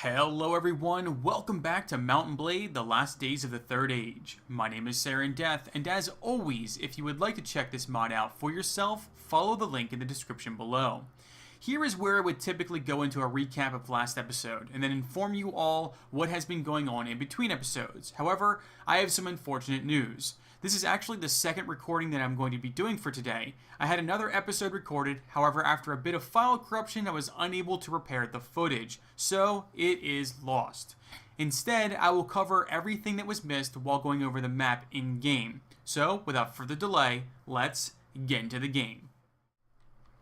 Hello everyone, welcome back to Mount & Blade, the last days of the Third Age. My name is Saren Death, and as always, if you would like to check this mod out for yourself, follow the link in the description below. Here is where I would typically go into a recap of last episode, and then inform you all what has been going on in between episodes. However, I have some unfortunate news. This is actually the second recording that I'm going to be doing for today. I had another episode recorded, however after a bit of file corruption I was unable to repair the footage, so it is lost. Instead, I will cover everything that was missed while going over the map in-game. So, without further delay, let's get into the game.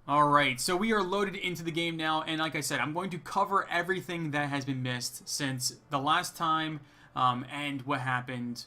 Alright, so we are loaded into the game now, and like I said, I'm going to cover everything that has been missed since the last time and what happened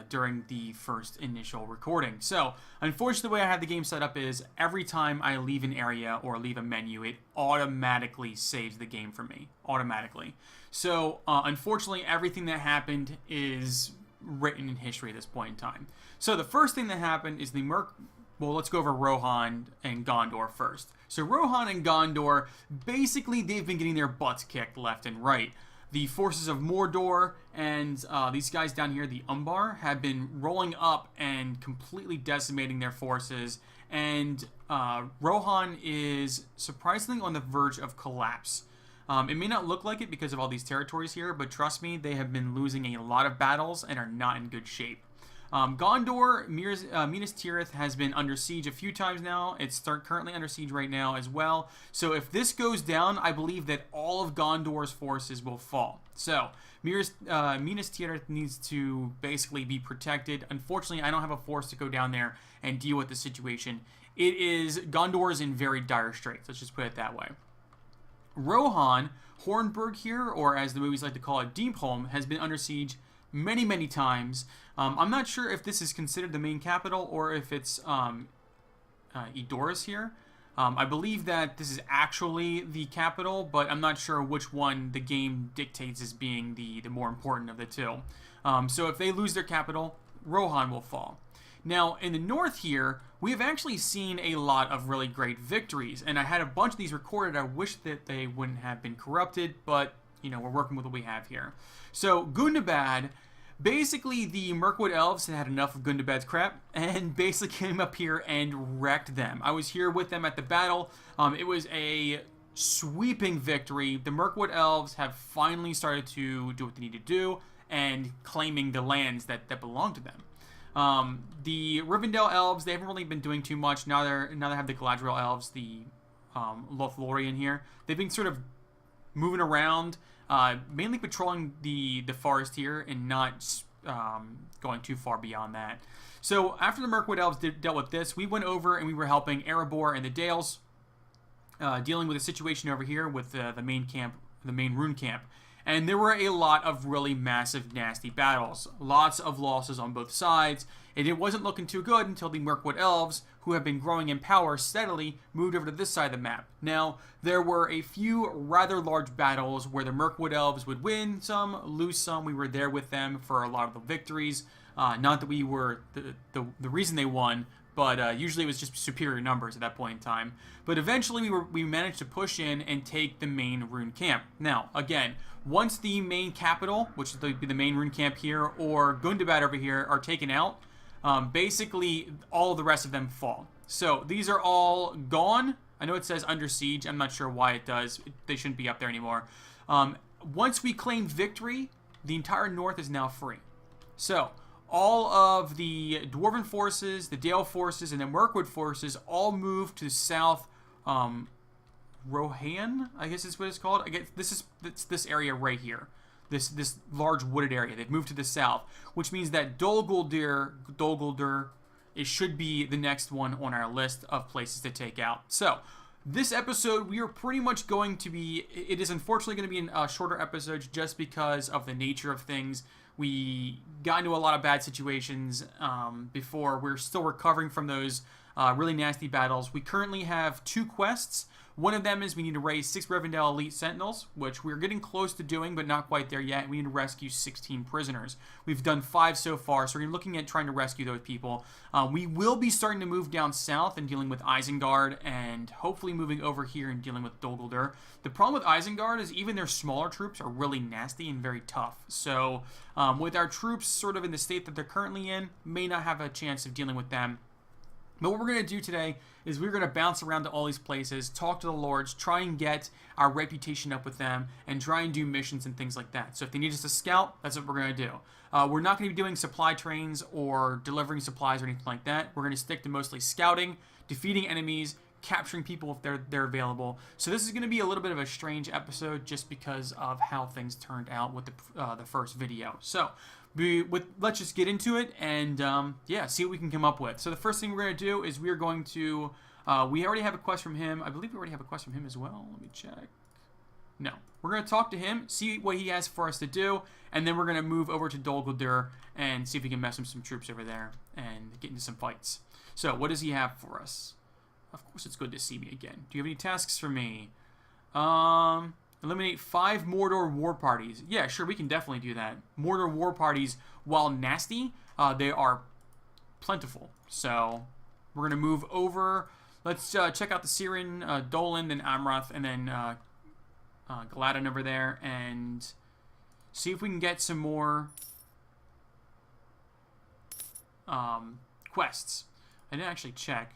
during the first initial recording. So, unfortunately, the way I have the game set up is every time I leave an area or leave a menu, it automatically saves the game for me. Automatically. So, unfortunately, everything that happened is written in history at this point in time. So, the first thing that happened is well, let's go over Rohan and Gondor first. So, Rohan and Gondor, basically, they've been getting their butts kicked left and right. The forces of Mordor and these guys down here, the Umbar, have been rolling up and completely decimating their forces. And Rohan is surprisingly on the verge of collapse. It may not look like it because of all these territories here, but trust me, they have been losing a lot of battles and are not in good shape. Gondor, Minas Tirith has been under siege a few times now. It's currently under siege right now as well. So if this goes down, I believe that all of Gondor's forces will fall. So Minas Tirith needs to basically be protected. Unfortunately, I don't have a force to go down there and deal with the situation. Gondor is in very dire straits. Let's just put it that way. Rohan, Hornburg here, or as the movies like to call it, Deepholm, has been under siege many times. I'm not sure if this is considered the main capital or if it's Edoras here. I believe that this is actually the capital, but I'm not sure which one the game dictates as being the more important of the two. So if they lose their capital, Rohan will fall. Now, in the north here, we have actually seen a lot of really great victories, and I had a bunch of these recorded. I wish that they wouldn't have been corrupted, but you know, we're working with what we have here. So, Gundabad, basically the Mirkwood Elves had enough of Gundabad's crap and basically came up here and wrecked them. I was here with them at the battle. It was a sweeping victory. The Mirkwood Elves have finally started to do what they need to do and claiming the lands that belong to them. The Rivendell Elves, they haven't really been doing too much. Now they have the Galadriel Elves, the Lothlorien here. They've been sort of moving around, mainly patrolling the forest here and not going too far beyond that. So after the Mirkwood Elves dealt with this, we went over and we were helping Erebor and the Dales, dealing with a situation over here with the main rune camp. And there were a lot of really massive, nasty battles. Lots of losses on both sides. And it wasn't looking too good until the Mirkwood Elves, who have been growing in power steadily, moved over to this side of the map. Now, there were a few rather large battles where the Mirkwood Elves would win some, lose some. We were there with them for a lot of the victories. Not that we were the reason they won, but usually it was just superior numbers at that point in time. But eventually we managed to push in and take the main rune camp. Now, again, once the main capital, which would be the main rune camp here, or Gundabad over here, are taken out, basically all of the rest of them fall. So these are all gone. I know it says under siege. I'm not sure why it does. They shouldn't be up there anymore. Once we claim victory, the entire north is now free. So all of the Dwarven forces, the Dale forces, and the Mirkwood forces all moved to south. Rohan, I guess is what it's called. I guess it's this area right here. This large wooded area. They've moved to the south, which means that Dol Guldur, it should be the next one on our list of places to take out. So, this episode, we are pretty much going to be, it is unfortunately going to be a shorter episode just because of the nature of things. We got into a lot of bad situations before. We're still recovering from those Really nasty battles. We currently have 2 quests. One of them is we need to raise 6 Rivendell Elite Sentinels, which we're getting close to doing, but not quite there yet. We need to rescue 16 prisoners. We've done 5 so far, so we're looking at trying to rescue those people. We will be starting to move down south and dealing with Isengard, and hopefully moving over here and dealing with Dol Guldur. The problem with Isengard is even their smaller troops are really nasty and very tough. So with our troops sort of in the state that they're currently in, may not have a chance of dealing with them. But what we're going to do today is we're going to bounce around to all these places, talk to the lords, try and get our reputation up with them, and try and do missions and things like that. So if they need us to scout, that's what we're going to do. We're not going to be doing supply trains or delivering supplies or anything like that. We're going to stick to mostly scouting, defeating enemies, capturing people if they're available. So this is going to be a little bit of a strange episode just because of how things turned out with the first video. So let's just get into it and yeah, see what we can come up with. So the first thing we're going to do is we're going to we already have a quest from him. I believe we already have a quest from him as well. Let me check. No. We're going to talk to him, see what he has for us to do, and then we're going to move over to Dol Guldur and see if we can mess with some troops over there and get into some fights. So what does he have for us? Of course it's good to see me again. Do you have any tasks for me? Eliminate 5 Mordor war parties. Yeah, sure, we can definitely do that. Mordor war parties, while nasty, they are plentiful. So we're going to move over. Let's check out the Sirin, Dolan, then Amrath, and then Gladden over there, and see if we can get some more quests. I didn't actually check.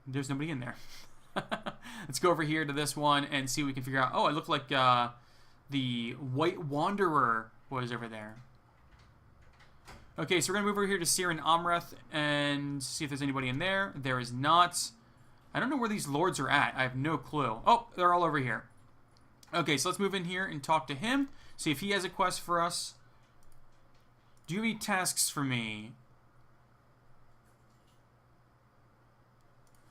There's nobody in there. Let's go over here to this one and see what we can figure out. Oh, it looked like the White Wanderer was over there. Okay, so we're going to move over here to Sirin Amrath and see if there's anybody in there. There is not. I don't know where these lords are at. I have no clue. Oh, they're all over here. Okay, so let's move in here and talk to him. See if he has a quest for us. Do you have any tasks for me?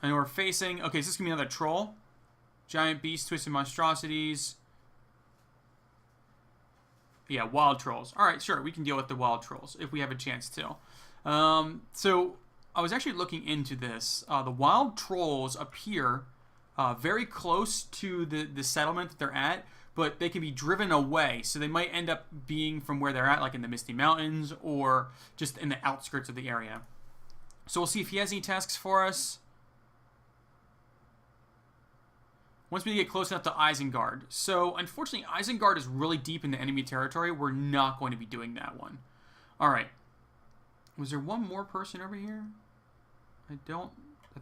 I know we're facing... Okay, so this is going to be another troll. Giant beasts, twisted monstrosities. Yeah, wild trolls. Alright, sure, we can deal with the wild trolls if we have a chance to. So, I was actually looking into this. The wild trolls appear very close to the settlement that they're at, but they can be driven away. So they might end up being from where they're at, like in the Misty Mountains, or just in the outskirts of the area. So we'll see if he has any tasks for us. Once we get close enough to Isengard. So, unfortunately, Isengard is really deep in the enemy territory. We're not going to be doing that one. Alright. Was there one more person over here? I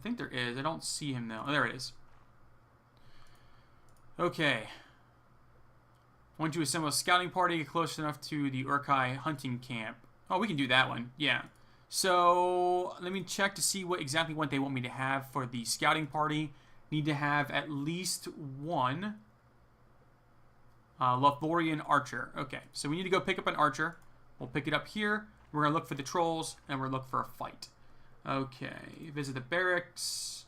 think there is. I don't see him, though. Oh, there it is. Okay. Want to assemble a scouting party, get close enough to the Urkai hunting camp. Oh, we can do that one. Yeah. So, let me check to see exactly what they want me to have for the scouting party. Need to have at least one Lothlorien archer. Okay, so we need to go pick up an archer. We'll pick it up here. We're going to look for the trolls, and we're going to look for a fight. Okay, visit the barracks.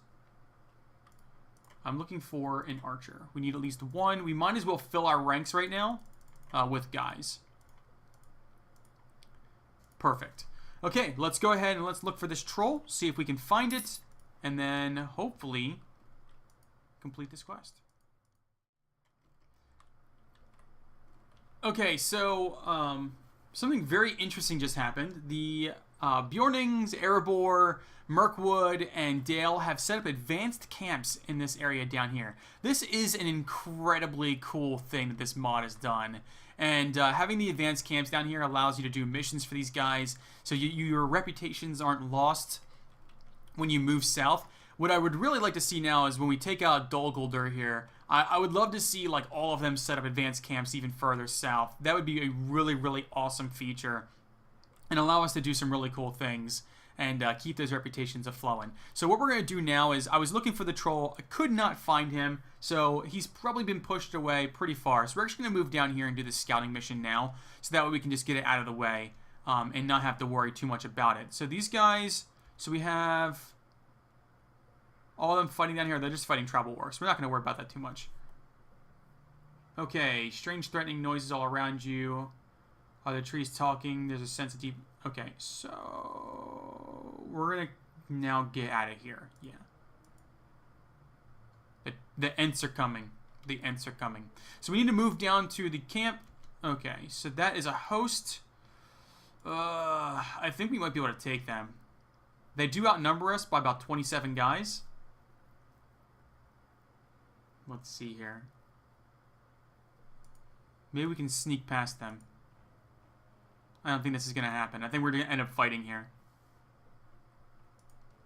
I'm looking for an archer. We need at least one. We might as well fill our ranks right now with guys. Perfect. Okay, let's go ahead and let's look for this troll, see if we can find it, and then hopefully complete this quest. Okay, so something very interesting just happened. The Bjornings, Erebor, Mirkwood, and Dale have set up advanced camps in this area down here. This is an incredibly cool thing that this mod has done. And having the advanced camps down here allows you to do missions for these guys, so your reputations aren't lost when you move south. What I would really like to see now is when we take out Dol Guldur here, I would love to see like all of them set up advanced camps even further south. That would be a really, really awesome feature and allow us to do some really cool things and keep those reputations a-flowing. So what we're going to do now is, I was looking for the troll. I could not find him, so he's probably been pushed away pretty far. So we're actually going to move down here and do this scouting mission now, so that way we can just get it out of the way and not have to worry too much about it. So these guys, so we have all of them fighting down here. They're just fighting tribal wars. We're not going to worry about that too much. Okay, strange threatening noises all around you. Are the trees talking? There's a sense of deep... Okay, so we're going to Now get out of here. Yeah. The Ents are coming. The Ents are coming. So we need to move down to the camp. Okay, so that is a host. I think we might be able to take them. They do outnumber us by about 27 guys. Let's see here. Maybe we can sneak past them. I don't think this is going to happen. I think we're going to end up fighting here.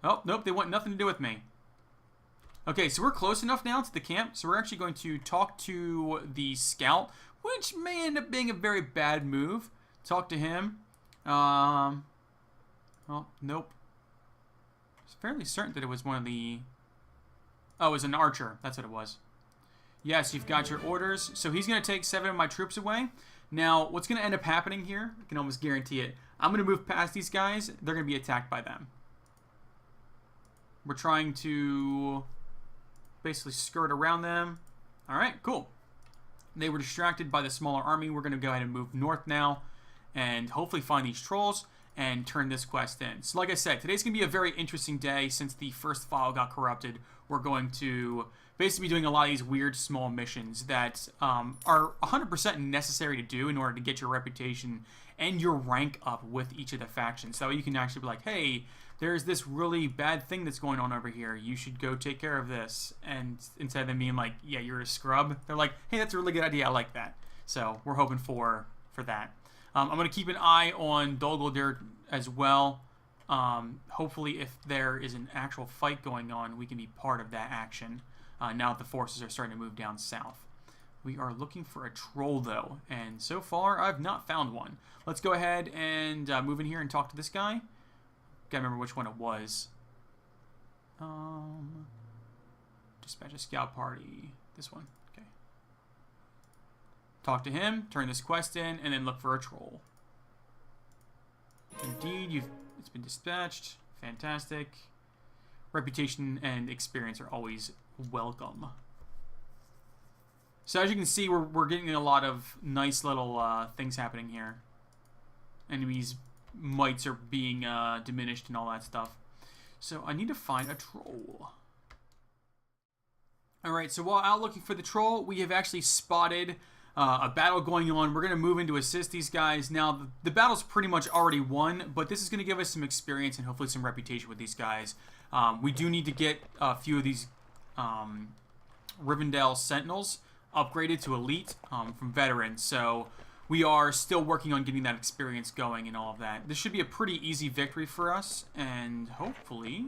Oh, nope, they want nothing to do with me. Okay, so we're close enough now to the camp, so we're actually going to talk to the scout, which may end up being a very bad move. Talk to him. Oh, nope. It's fairly certain that it was one of the... Oh, it was an archer. That's what it was. Yes, you've got your orders. So he's going to take 7 of my troops away. Now, what's going to end up happening here, I can almost guarantee it. I'm going to move past these guys. They're going to be attacked by them. We're trying to basically skirt around them. All right, cool. They were distracted by the smaller army. We're going to go ahead and move north now and hopefully find these trolls and turn this quest in. So like I said, today's going to be a very interesting day since the first file got corrupted. We're going to basically be doing a lot of these weird small missions that are 100% necessary to do in order to get your reputation and your rank up with each of the factions. So you can actually be like, hey, there's this really bad thing that's going on over here. You should go take care of this. And instead of them being like, yeah, you're a scrub, they're like, hey, that's a really good idea. I like that. So we're hoping for that. I'm going to keep an eye on Dol Guldur as well. Hopefully if there is an actual fight going on, we can be part of that action now that the forces are starting to move down south. We are looking for a troll, though, and so far I've not found one. Let's go ahead and move in here and talk to this guy. Gotta remember which one it was. Dispatch a scout party. This one. Okay. Talk to him, turn this quest in, and then look for a troll. Indeed, it's been dispatched. Fantastic. Reputation and experience are always welcome. So as you can see, we're getting a lot of nice little things happening here. Enemies' mites are being diminished and all that stuff. So I need to find a troll. Alright, so while out looking for the troll, we have actually spotted a battle going on. We're going to move in to assist these guys. Now, the battle's pretty much already won, but this is going to give us some experience and hopefully some reputation with these guys. We do need to get a few of these Rivendell Sentinels upgraded to Elite from Veterans, so we are still working on getting that experience going and all of that. This should be a pretty easy victory for us, and hopefully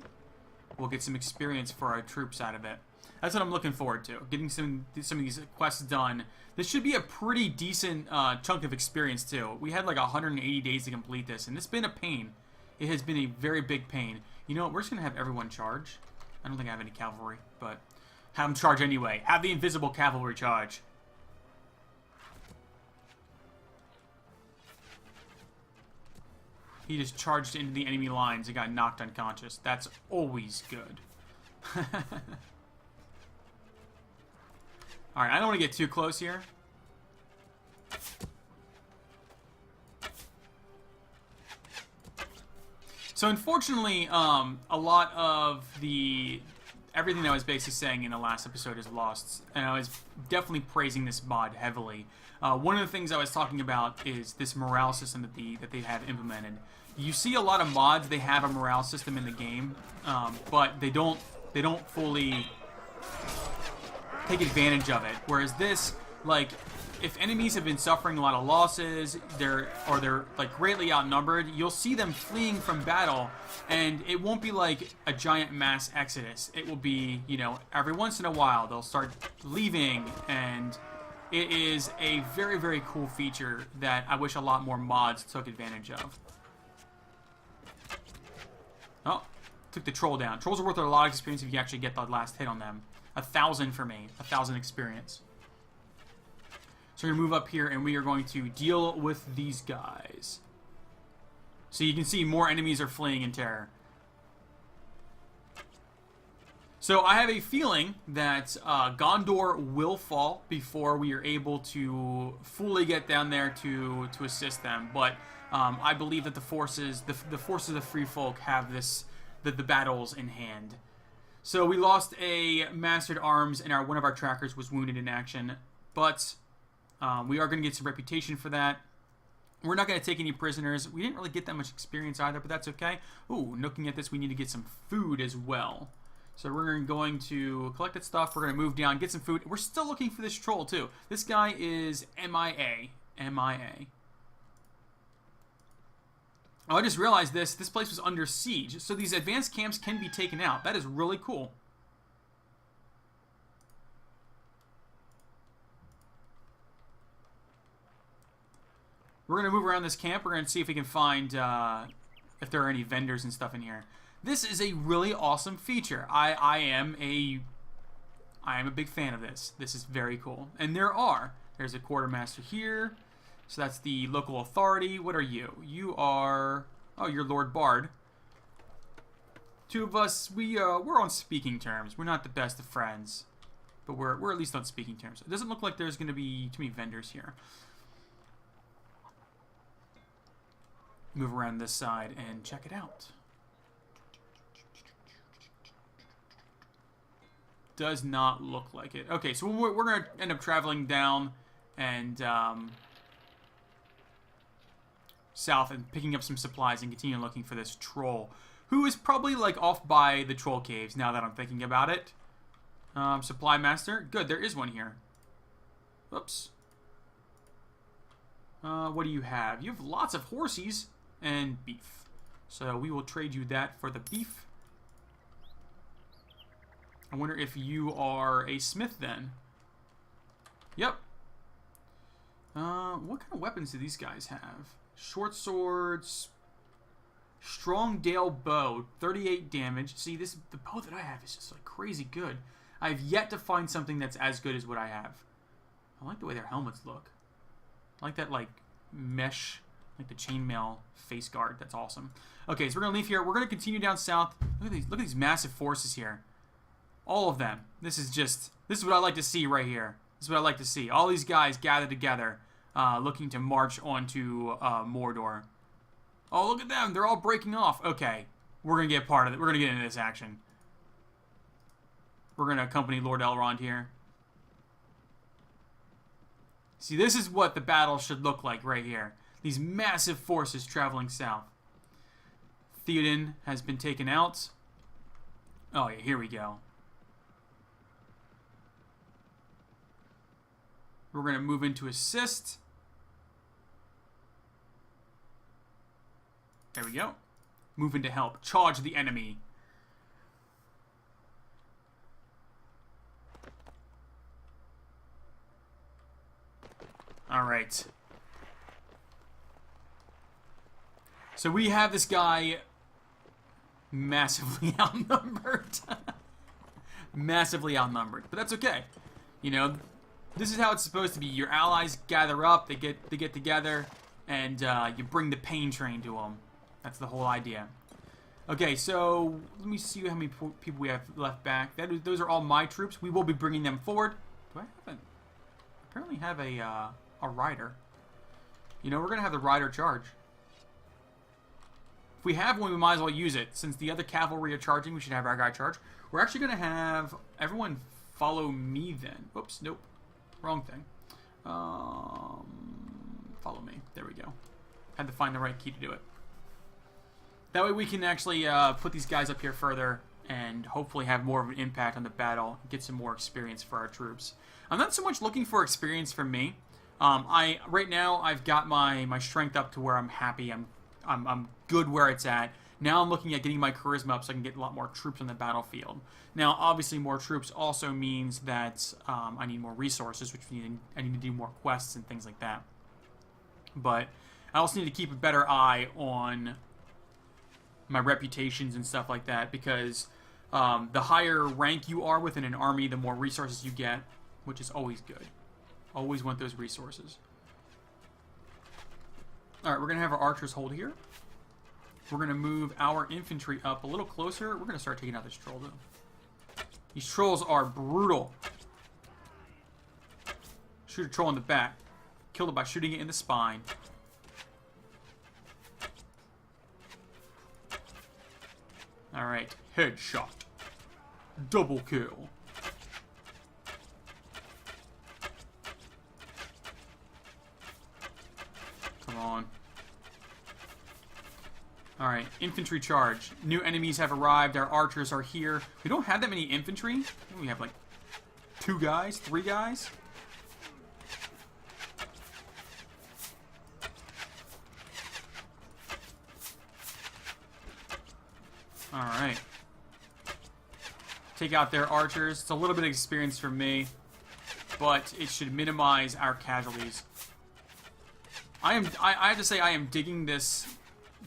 we'll get some experience for our troops out of it. That's what I'm looking forward to, getting some of these quests done. This should be a pretty decent chunk of experience, too. We had like 180 days to complete this, and it's been a pain. It has been a very big pain. You know what? We're just going to have everyone charge. I don't think I have any cavalry, but have them charge anyway. Have the invisible cavalry charge. He just charged into the enemy lines and got knocked unconscious. That's always good. Alright, I don't want to get too close here. So unfortunately, a lot of everything that I was basically saying in the last episode is lost, and I was definitely praising this mod heavily. One of the things I was talking about is this morale system that they have implemented. You see a lot of mods, they have a morale system in the game, but they don't fully take advantage of it. Whereas this, like, if enemies have been suffering a lot of losses, they're like greatly outnumbered, you'll see them fleeing from battle, and it won't be like a giant mass exodus. It will be, you know, every once in a while they'll start leaving, and it is a very, very cool feature that I wish a lot more mods took advantage of. Oh, took the troll down. Trolls are worth a lot of experience if you actually get the last hit on them. 1,000 for me. 1,000 experience. So we're going to move up here, and we are going to deal with these guys. So you can see more enemies are fleeing in terror. So I have a feeling that Gondor will fall before we are able to fully get down there to assist them. But I believe that the forces of Free Folk have this the battles in hand. So we lost a Master at Arms, and one of our trackers was wounded in action. But we are going to get some reputation for that. We're not going to take any prisoners. We didn't really get that much experience either, but that's okay. Ooh, looking at this, we need to get some food as well. So we're going to collect that stuff. We're going to move down, get some food. We're still looking for this troll, too. This guy is MIA. MIA. Oh, I just realized this. This place was under siege. So these advanced camps can be taken out. That is really cool. We're going to move around this camp. We're going to see if we can find if there are any vendors and stuff in here. This is a really awesome feature. I am a big fan of this. This is very cool. And there's a quartermaster here. So that's the local authority. What are you? You are, oh, you're Lord Bard. Two of us, we're on speaking terms. We're not the best of friends, but we're at least on speaking terms. It doesn't look like there's going to be too many vendors here. Move around this side and check it out. Does not look like it. Okay, so we're going to end up traveling down and south and picking up some supplies and continue looking for this troll, who is probably like off by the troll caves now that I'm thinking about it. Supply master. Good, there is one here. Oops. What do you have? You have lots of horsies and beef. So we will trade you that for the beef. I wonder if you are a smith then. Yep. What kind of weapons do these guys have? Short swords. Strong Dale bow. 38 damage. See, the bow that I have is just like crazy good. I've yet to find something that's as good as what I have. I like the way their helmets look. I like that like mesh, like the chainmail face guard. That's awesome. Okay, so we're gonna leave here. We're gonna continue down south. Look at these massive forces here. All of them. This is what I like to see right here. This is what I like to see. All these guys gathered together, looking to march onto Mordor. Oh, look at them. They're all breaking off. Okay, we're going to get part of it. We're going to get into this action. We're going to accompany Lord Elrond here. See, this is what the battle should look like right here. These massive forces traveling south. Theoden has been taken out. Oh, yeah, here we go. We're going to move into assist. There we go. Move into help. Charge the enemy. Alright. So we have this guy massively outnumbered. Massively outnumbered. But that's okay. You know, this is how it's supposed to be. Your allies gather up, they get together, and you bring the pain train to them. That's the whole idea. Okay, so let me see how many people we have left back. Those are all my troops. We will be bringing them forward. Do I have apparently have a rider. You know, we're gonna have the rider charge. If we have one, we might as well use it. Since the other cavalry are charging, we should have our guy charge. We're actually gonna have everyone follow me then. Oops, nope. Wrong thing. Follow me. There we go. Had to find the right key to do it. That way we can actually put these guys up here further and hopefully have more of an impact on the battle. Get some more experience for our troops. I'm not so much looking for experience for me. Right now I've got my strength up to where I'm happy. I'm good where it's at. Now I'm looking at getting my charisma up so I can get a lot more troops on the battlefield. Now, obviously, more troops also means that I need more resources, which I need to do more quests and things like that. But I also need to keep a better eye on my reputations and stuff like that, because the higher rank you are within an army, the more resources you get, which is always good. Always want those resources. Alright, we're going to have our archers hold here. We're going to move our infantry up a little closer. We're going to start taking out this troll, though. These trolls are brutal. Shoot a troll in the back. Killed it by shooting it in the spine. Alright, headshot. Double kill. Come on. Alright, infantry charge. New enemies have arrived. Our archers are here. We don't have that many infantry. We have like 2 guys, 3 guys. Alright. Take out their archers. It's a little bit of experience for me, but it should minimize our casualties. I have to say I am digging this,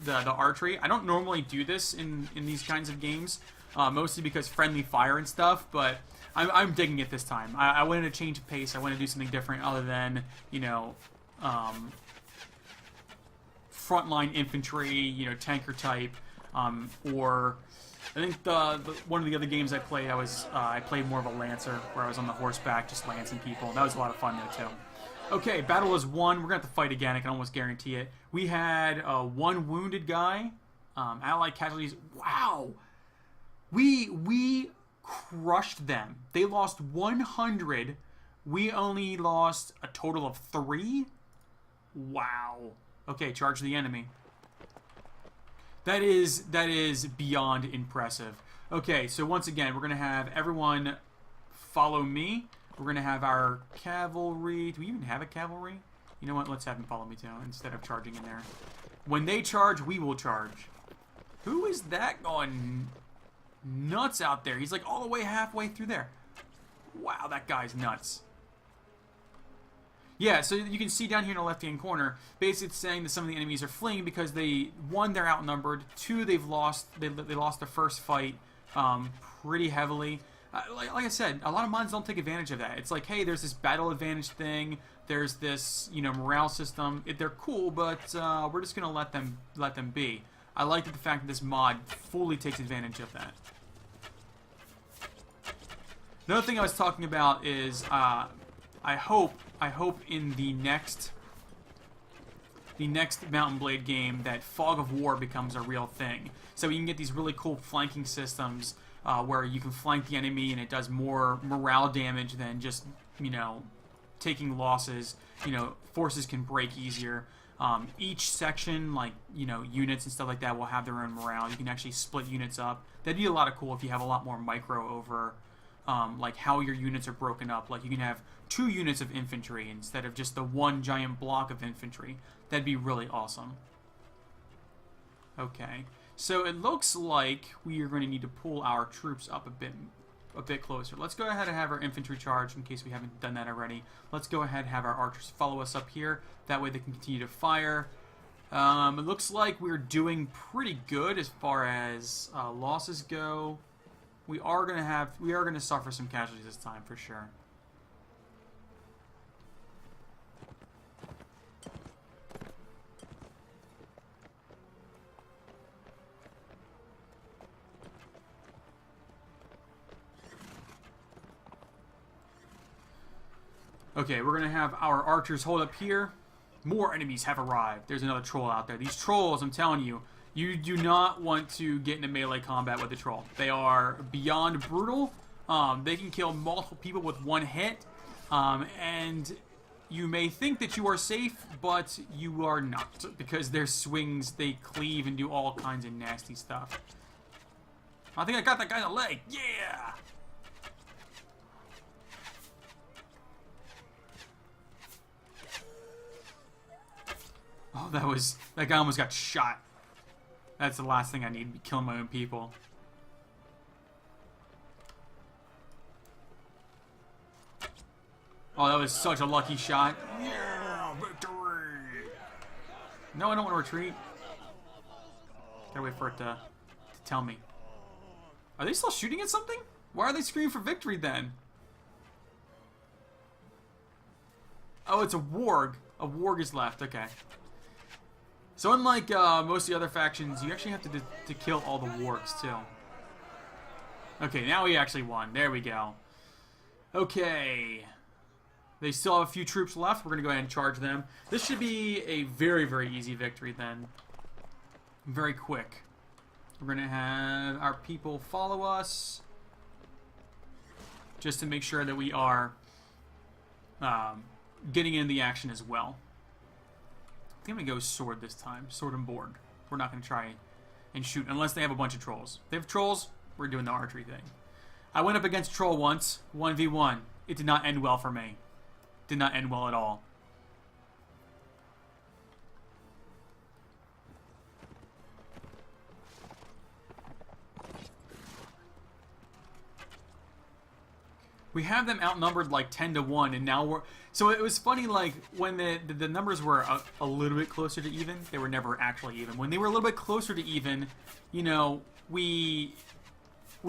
the archery. I don't normally do this in these kinds of games, mostly because friendly fire and stuff, but I'm digging it this time. I wanted to change pace. I want to do something different other than, you know, frontline infantry, you know, tanker type, or I think one of the other games I played, I played more of a lancer, where I was on the horseback just lancing people. That was a lot of fun though too. Okay, battle is won. We're gonna have to fight again. I can almost guarantee it. We had 1 wounded guy. Allied casualties. Wow, we crushed them. They lost 100. We only lost a total of 3. Wow. Okay, charge the enemy. That is beyond impressive. Okay, so once again, we're gonna have everyone follow me. We're gonna have our cavalry. Do we even have a cavalry? You know what? Let's have them follow me too, instead of charging in there. When they charge, we will charge. Who is that going nuts out there? He's like all the way halfway through there. Wow, that guy's nuts. Yeah, so you can see down here in the left-hand corner, basically it's saying that some of the enemies are fleeing because one, they're outnumbered, 2, they lost the first fight pretty heavily. Like I said, a lot of mods don't take advantage of that. It's like, hey, there's this battle advantage thing, there's this, you know, morale system. They're cool, but we're just gonna let them be. I like the fact that this mod fully takes advantage of that. Another thing I was talking about is I hope in the next Mount & Blade game that Fog of War becomes a real thing. So you can get these really cool flanking systems where you can flank the enemy and it does more morale damage than just, you know, taking losses. You know, forces can break easier. Each section, like, you know, units and stuff like that will have their own morale. You can actually split units up. That'd be a lot of cool if you have a lot more micro over like how your units are broken up. Like you can have 2 units of infantry instead of just the 1 giant block of infantry. That'd be really awesome. Okay, so it looks like we are going to need to pull our troops up a bit closer. Let's go ahead and have our infantry charge in case we haven't done that already. Let's go ahead and have our archers follow us up here. That way they can continue to fire. It looks like we're doing pretty good as far as losses go. We are gonna suffer some casualties this time for sure. Okay, we're gonna have our archers hold up here. More enemies have arrived. There's another troll out there. These trolls, I'm telling you, you do not want to get into melee combat with a troll. They are beyond brutal. They can kill multiple people with 1 hit. And you may think that you are safe, but you are not. Because their swings, they cleave and do all kinds of nasty stuff. I think I got that guy in the leg. Yeah! Oh, that guy almost got shot. That's the last thing I need, to be killing my own people. Oh, that was such a lucky shot. Yeah, victory! No, I don't want to retreat. Gotta wait for it to tell me. Are they still shooting at something? Why are they screaming for victory then? Oh, it's a warg. A warg is left, okay. So unlike most of the other factions, you actually have to kill all the wargs too. Okay, now we actually won. There we go. Okay. They still have a few troops left. We're going to go ahead and charge them. This should be a very, very easy victory then. Very quick. We're going to have our people follow us just to make sure that we are getting in the action as well. I think I'm going to go sword this time. Sword and board. We're not going to try and shoot unless they have a bunch of trolls. If they have trolls, we're doing the archery thing. I went up against a troll once, 1v1. It did not end well for me. Did not end well at all. We have them outnumbered like 10-1, and now we're... So it was funny, like, when the numbers were a little bit closer to even, they were never actually even. When they were a little bit closer to even, you know, we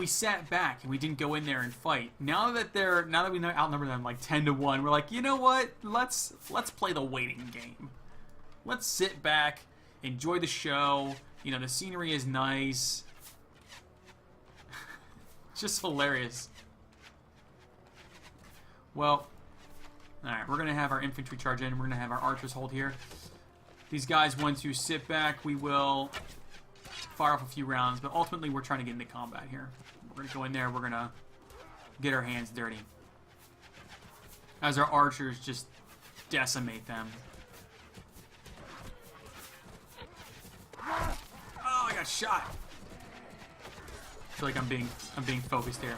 sat back and we didn't go in there and fight. Now that we outnumber them like 10-1, we're like, you know what? Let's play the waiting game. Let's sit back, enjoy the show. You know, the scenery is nice. Just hilarious. Well, alright, we're going to have our infantry charge in. We're going to have our archers hold here. These guys want to sit back. We will fire off a few rounds, but ultimately we're trying to get into combat here. We're going to go in there. We're going to get our hands dirty as our archers just decimate them. Oh, I got shot. I feel like I'm being focused here.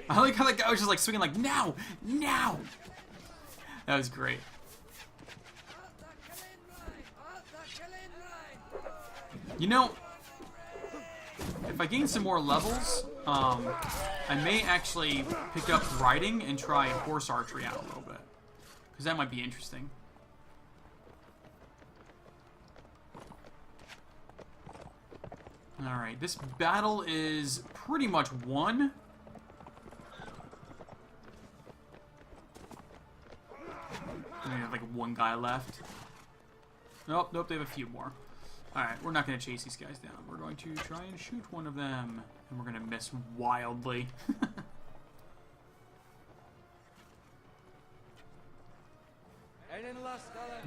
I like how that guy was just like swinging like, now! Now! That was great. You know, if I gain some more levels, I may actually pick up riding and try horse archery out a little bit. Because that might be interesting. Alright, this battle is pretty much won. We have like one guy left. Nope, they have a few more. Alright, we're not going to chase these guys down. We're going to try and shoot one of them. And we're going to miss wildly.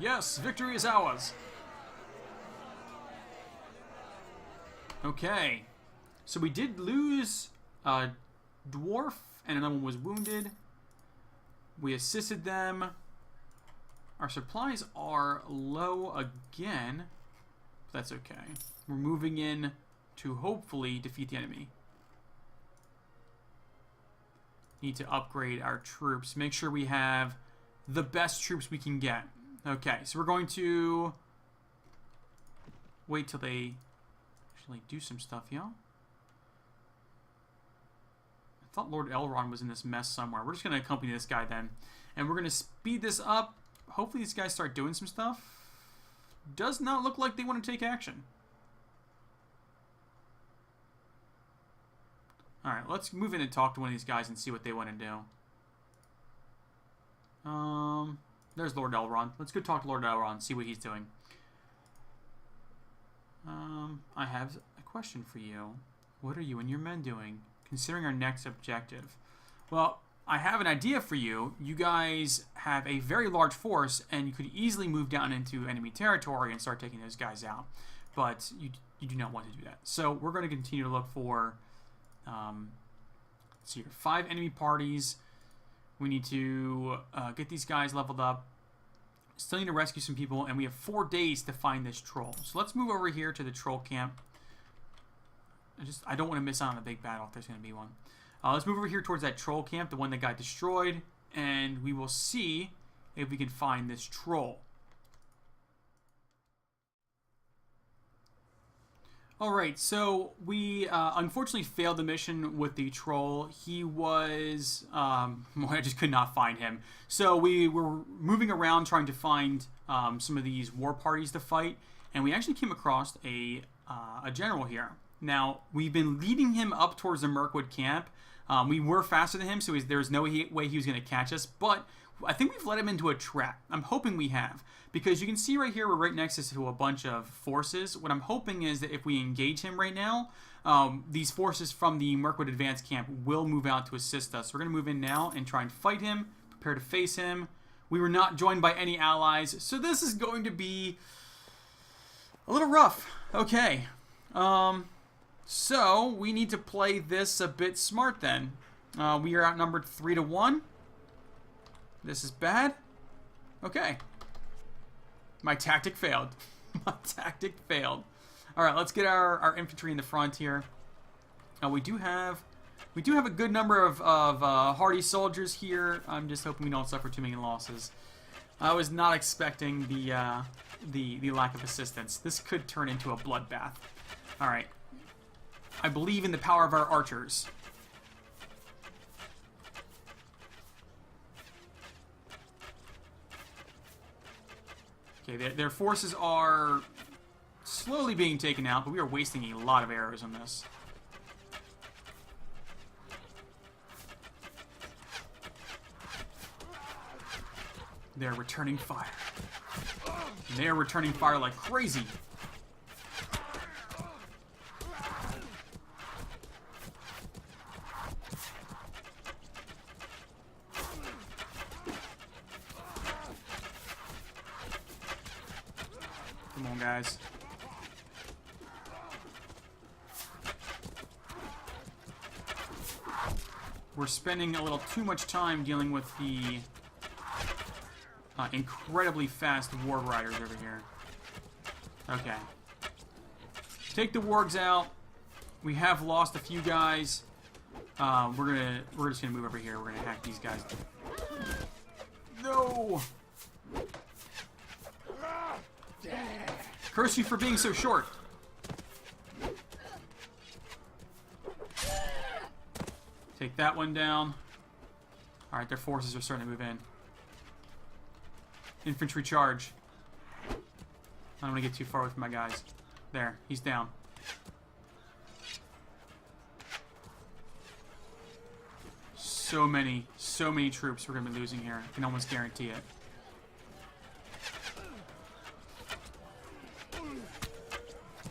Yes, victory is ours. Okay. So we did lose a dwarf and another one was wounded. We assisted them. Our supplies are low again. But that's okay. We're moving in to hopefully defeat the enemy. Need to upgrade our troops. Make sure we have the best troops we can get. Okay, so we're going to wait till they actually do some stuff, y'all. I thought Lord Elrond was in this mess somewhere. We're just going to accompany this guy then. And we're going to speed this up. Hopefully these guys start doing some stuff. Does not look like they want to take action. Alright, let's move in and talk to one of these guys and see what they want to do. There's Lord Elrond. Let's go talk to Lord Elrond, see what he's doing. I have a question for you. What are you and your men doing, considering our next objective? Well, I have an idea for you. You guys have a very large force, and you could easily move down into enemy territory and start taking those guys out. But you do not want to do that. So we're going to continue to look for, let's see here, 5 enemy parties. We need to get these guys leveled up. Still need to rescue some people, and we have 4 days to find this troll. So let's move over here to the troll camp. I don't want to miss out on a big battle if there's going to be one. Let's move over here towards that troll camp, the one that got destroyed, and we will see if we can find this troll. Alright, so we unfortunately failed the mission with the troll. He was... I just could not find him. So we were moving around trying to find some of these war parties to fight, and we actually came across a general here. Now, we've been leading him up towards the Mirkwood camp. We were faster than him, so there was no way he was going to catch us, but I think we've led him into a trap. I'm hoping we have. Because you can see right here, we're right next to a bunch of forces. What I'm hoping is that if we engage him right now, these forces from the Mirkwood Advance Camp will move out to assist us. So we're going to move in now and try and fight him. Prepare to face him. We were not joined by any allies, so this is going to be a little rough. Okay. So we need to play this a bit smart then. We are outnumbered 3-1. This is bad. Okay. My tactic failed. My tactic failed. Alright, let's get our infantry in the front here. We do have a good number of hardy soldiers here. I'm just hoping we don't suffer too many losses. I was not expecting the lack of assistance. This could turn into a bloodbath. Alright. I believe in the power of our archers. Okay, their forces are slowly being taken out, but we are wasting a lot of arrows on this. They're returning fire. And they're returning fire like crazy. Come on, guys. We're spending a little too much time dealing with the incredibly fast warg riders over here. Okay. Take the wargs out. We have lost a few guys. We're just gonna move over here. We're gonna hack these guys. No! Curse you for being so short. Take that one down. Alright, their forces are starting to move in. Infantry charge. I don't want to get too far away from my guys. There, he's down. So many troops we're going to be losing here. I can almost guarantee it.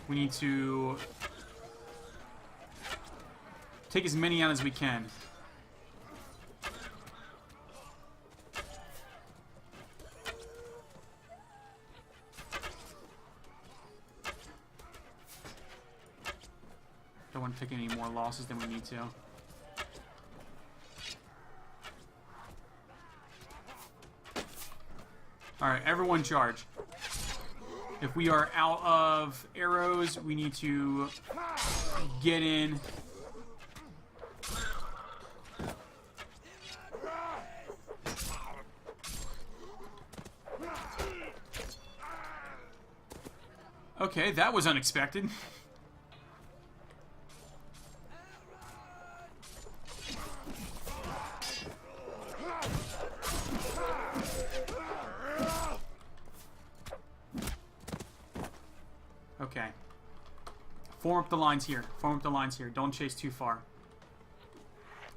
We need to take as many out as we can. Don't want to take any more losses than we need to. Alright, everyone charge. If we are out of arrows, we need to get in. Okay, that was unexpected. Okay. Form up the lines here. Form up the lines here. Don't chase too far.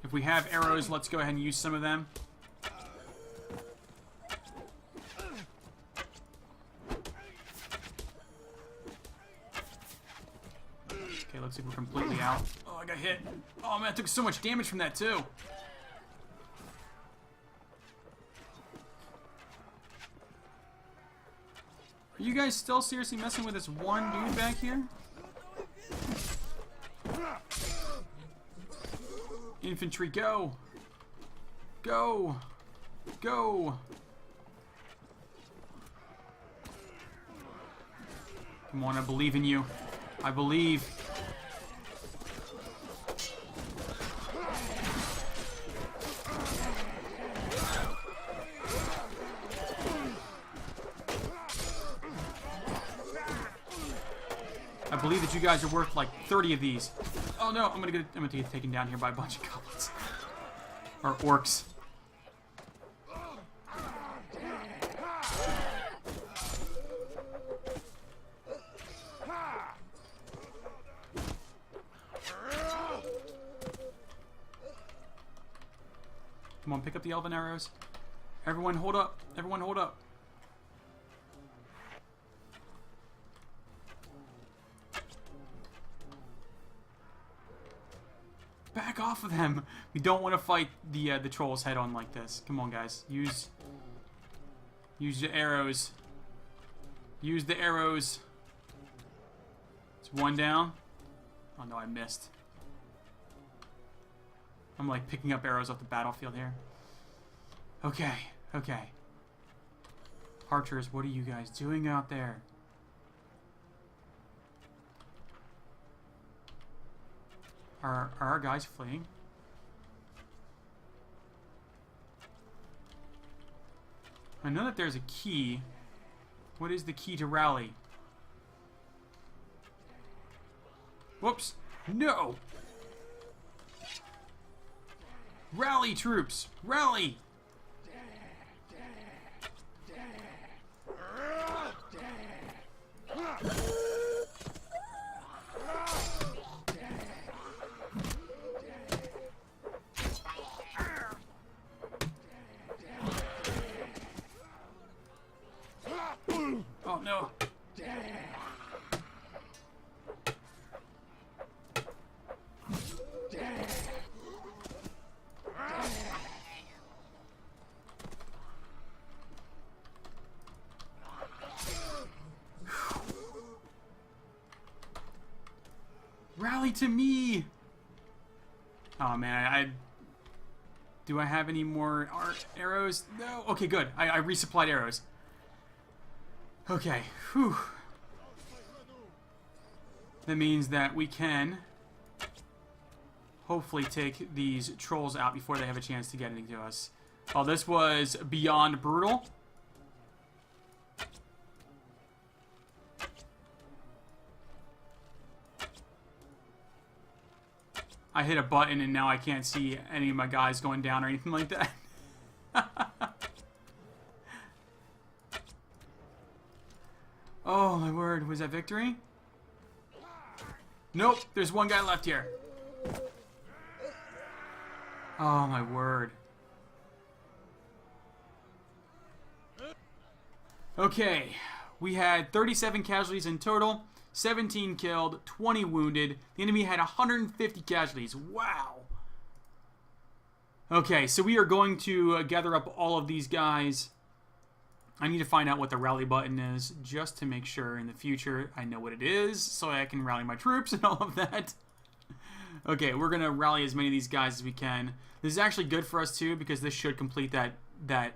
If we have arrows, let's go ahead and use some of them. Okay, looks like we're completely out. Oh, I got hit. Oh, man, I took so much damage from that, too. Are you guys still seriously messing with this one dude back here? Infantry, go! Go! Go! Come on, I believe in you. I believe. I believe that you guys are worth like 30 of these. Oh no, I'm gonna get taken down here by a bunch of goblins. Or orcs. Come on, pick up the elven arrows. Everyone hold up. Everyone hold up. Back off of them. We don't want to fight the trolls head on like this. Come on, guys. Use the arrows. Use the arrows. It's one down. Oh no, I missed. I'm like picking up arrows off the battlefield here. Okay, okay. Archers, what are you guys doing out there? Are our guys fleeing? I know that there's a key. What is the key to rally? Whoops. No! Rally, troops! Rally! Oh no. Rally to me! Oh man, do I have any more arrows? No. Okay, good. I resupplied arrows. Okay. Whew. That means that we can hopefully take these trolls out before they have a chance to get into us. Oh, this was beyond brutal. I hit a button and now I can't see any of my guys going down or anything like that. Oh my word, was that victory? Nope, there's one guy left here. Oh my word. Okay, we had 37 casualties in total, 17 killed, 20 wounded. The enemy had 150 casualties. Wow. Okay, so we are going to gather up all of these guys. I need to find out what the rally button is just to make sure in the future I know what it is so I can rally my troops and all of that. Okay, we're going to rally as many of these guys as we can. This is actually good for us too because this should complete that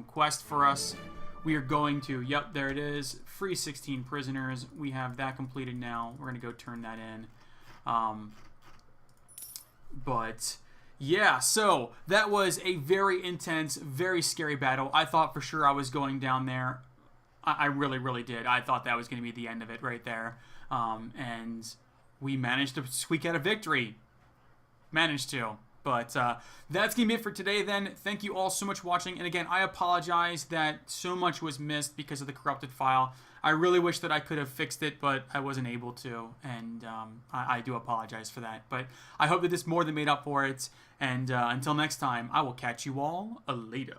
quest for us. We are going to, yep, there it is, free 16 prisoners. We have that completed now. We're going to go turn that in. But yeah, so that was a very intense, very scary battle. I thought for sure I was going down there. I really, really did. I thought that was going to be the end of it right there. And we managed to squeak out a victory. Managed to. But that's going to be it for today then. Thank you all so much for watching. And again, I apologize that so much was missed because of the corrupted file. I really wish that I could have fixed it, but I wasn't able to. And I do apologize for that. But I hope that this more than made up for it. And until next time, I will catch you all later.